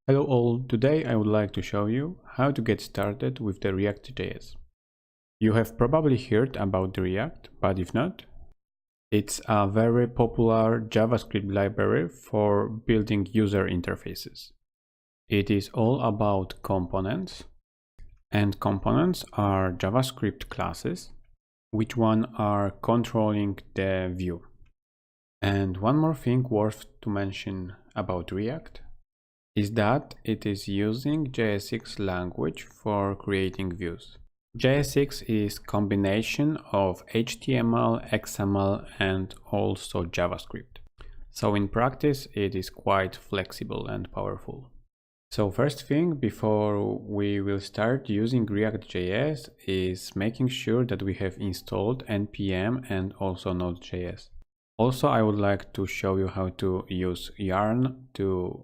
Hello all, today I would like to show you how to get started with the React.js. You have probably heard about the React, but if not, it's a very popular JavaScript library for building user interfaces. It is all about components, and components are JavaScript classes, which one are controlling the view. And one more thing worth to mention about React is that it is using JSX language for creating views. JSX is combination of HTML, XML and also JavaScript. So in practice it is quite flexible and powerful. So first thing before we will start using React.js is making sure that we have installed npm and also Node.js. Also I would like to show you how to use Yarn to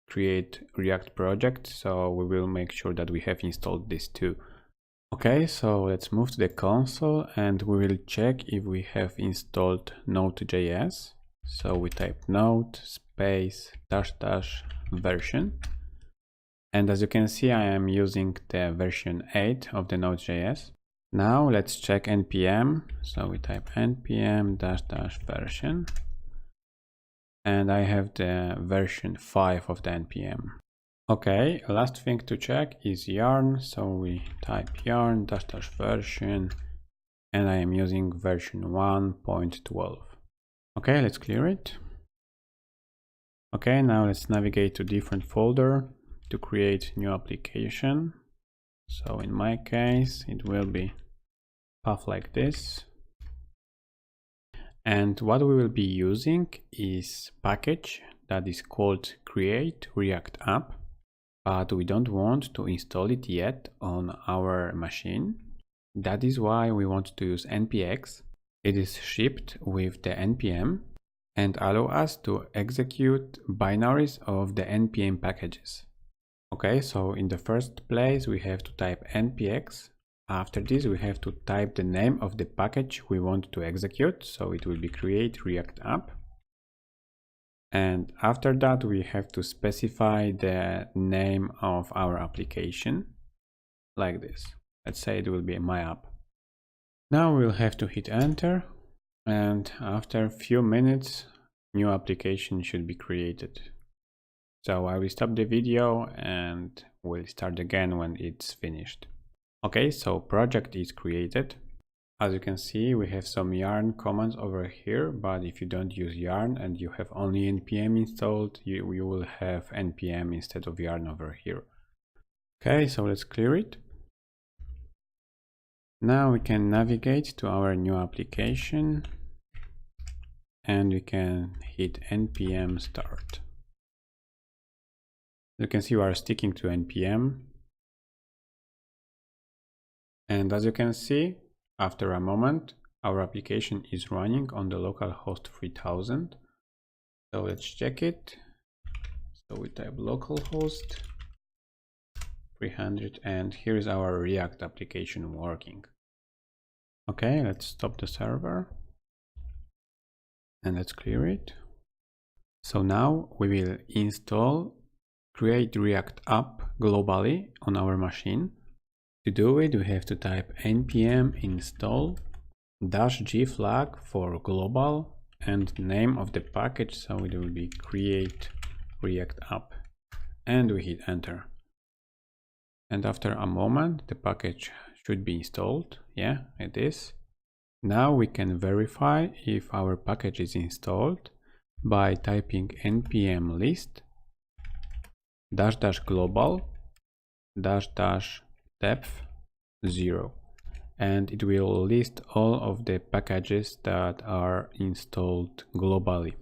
create React project, so we will make sure that we have installed this too. Okay, so let's move to the console and we will check if we have installed Node.js. So we type node space -- version, and as you can see I am using the version 8 of the Node.js. Now let's check npm, so we type npm -- version. And I have the version 5 of the npm. Okay, last thing to check is yarn, so we type yarn -- version, and I am using version 1.12. Okay, let's clear it. Okay, now let's navigate to different folder to create new application. So in my case it will be path like this. And what we will be using is package that is called create react app, but we don't want to install it yet on our machine. That is why we want to use npx. It is shipped with the npm and allow us to execute binaries of the npm packages. Okay, so in the first place we have to type npx. After this we have to type the name of the package we want to execute, so it will be create react app. And after that we have to specify the name of our application like this. Let's say it will be my app. Now we'll have to hit enter, and after a few minutes new application should be created. So I will stop the video and we'll start again when it's finished. Okay, so project is created. As you can see, we have some yarn commands over here, but if you don't use yarn and you have only npm installed, you will have npm instead of yarn over here. Okay, so let's clear it. Now we can navigate to our new application and we can hit npm start. You can see we are sticking to npm. And as you can see, after a moment, our application is running on the localhost 3000. So let's check it. So we type localhost 300 and here is our React application working. Okay, let's stop the server and let's clear it. So now we will install create React app globally on our machine. To do it, we have to type npm install -g flag for global and name of the package, so it will be create react app, and we hit enter. And after a moment the package should be installed. Yeah, it is. Now we can verify if our package is installed by typing npm list --global --depth 0, and it will list all of the packages that are installed globally.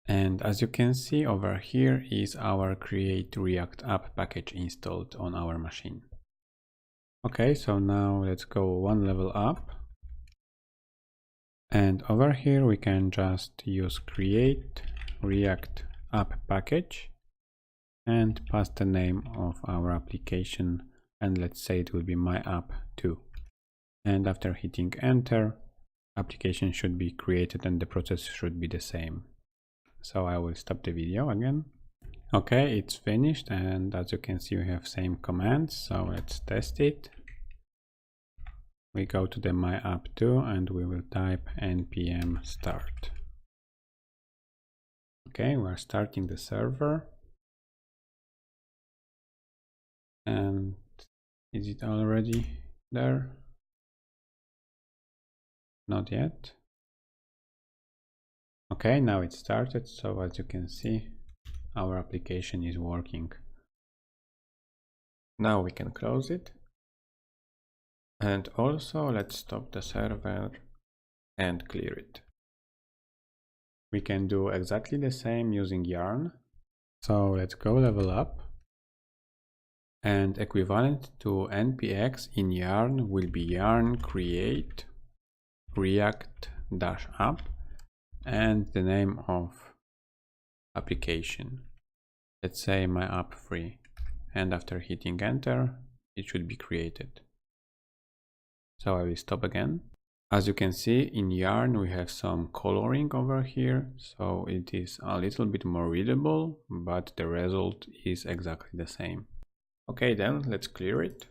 And as you can see over here is our create react app package installed on our machine. Okay, so now let's go one level up, and over here we can just use create react app package and pass the name of our application, and let's say it will be my app 2. And after hitting enter, application should be created and the process should be the same. So I will stop the video again. Okay, it's finished, and as you can see we have same commands, so let's test it. We go to the my app 2 and we will type npm start. Okay, we're starting the server. And is it already there? Not yet. Okay, now it started, so as you can see our application is working. Now we can close it. And also let's stop the server and clear it. We can do exactly the same using Yarn. So let's go level up. And equivalent to npx in Yarn will be yarn create react-app and the name of application. Let's say my app 3, and after hitting enter it should be created. So I will stop again. As you can see in Yarn we have some coloring over here, so it is a little bit more readable, but the result is exactly the same. Okay, then let's clear it.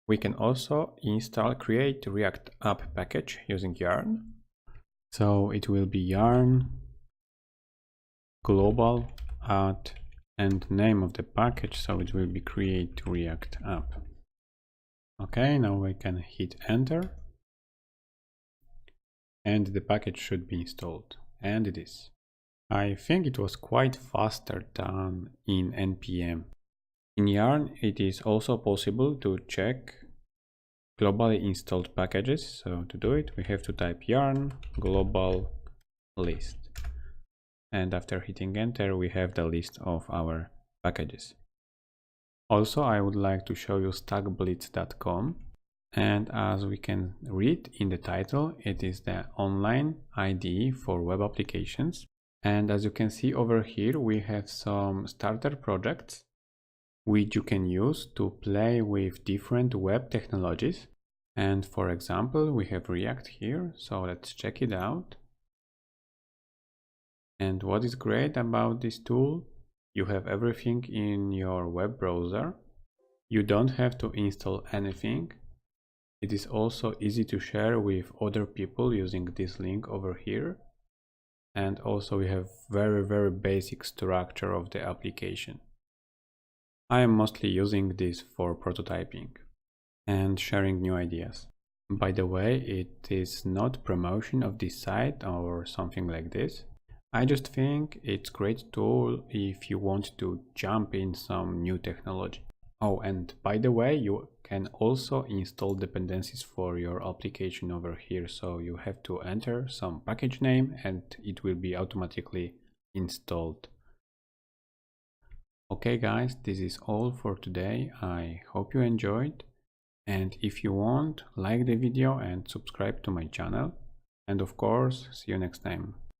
We can also install create React app package using Yarn. So it will be yarn global add and name of the package, so it will be create React app. Okay, now we can hit enter and the package should be installed, and it is. I think it was quite faster than in npm. In Yarn it is also possible to check globally installed packages, so to do it we have to type yarn global list, and after hitting enter we have the list of our packages. Also I would like to show you stackblitz.com, and as we can read in the title, it is the online IDE for web applications. And as you can see over here we have some starter projects which you can use to play with different web technologies. And for example we have React here, so let's check it out. And what is great about this tool, you have everything in your web browser. You don't have to install anything. It is also easy to share with other people using this link over here. And also we have very basic structure of the application. I am mostly using this for prototyping and sharing new ideas. By the way, it is not promotion of this site or something like this. I just think it's a great tool if you want to jump in some new technology. Oh, and by the way, you can also install dependencies for your application over here. So you have to enter some package name and it will be automatically installed. Okay guys, this is all for today. I hope you enjoyed. And if you want, like the video and subscribe to my channel. And of course, see you next time.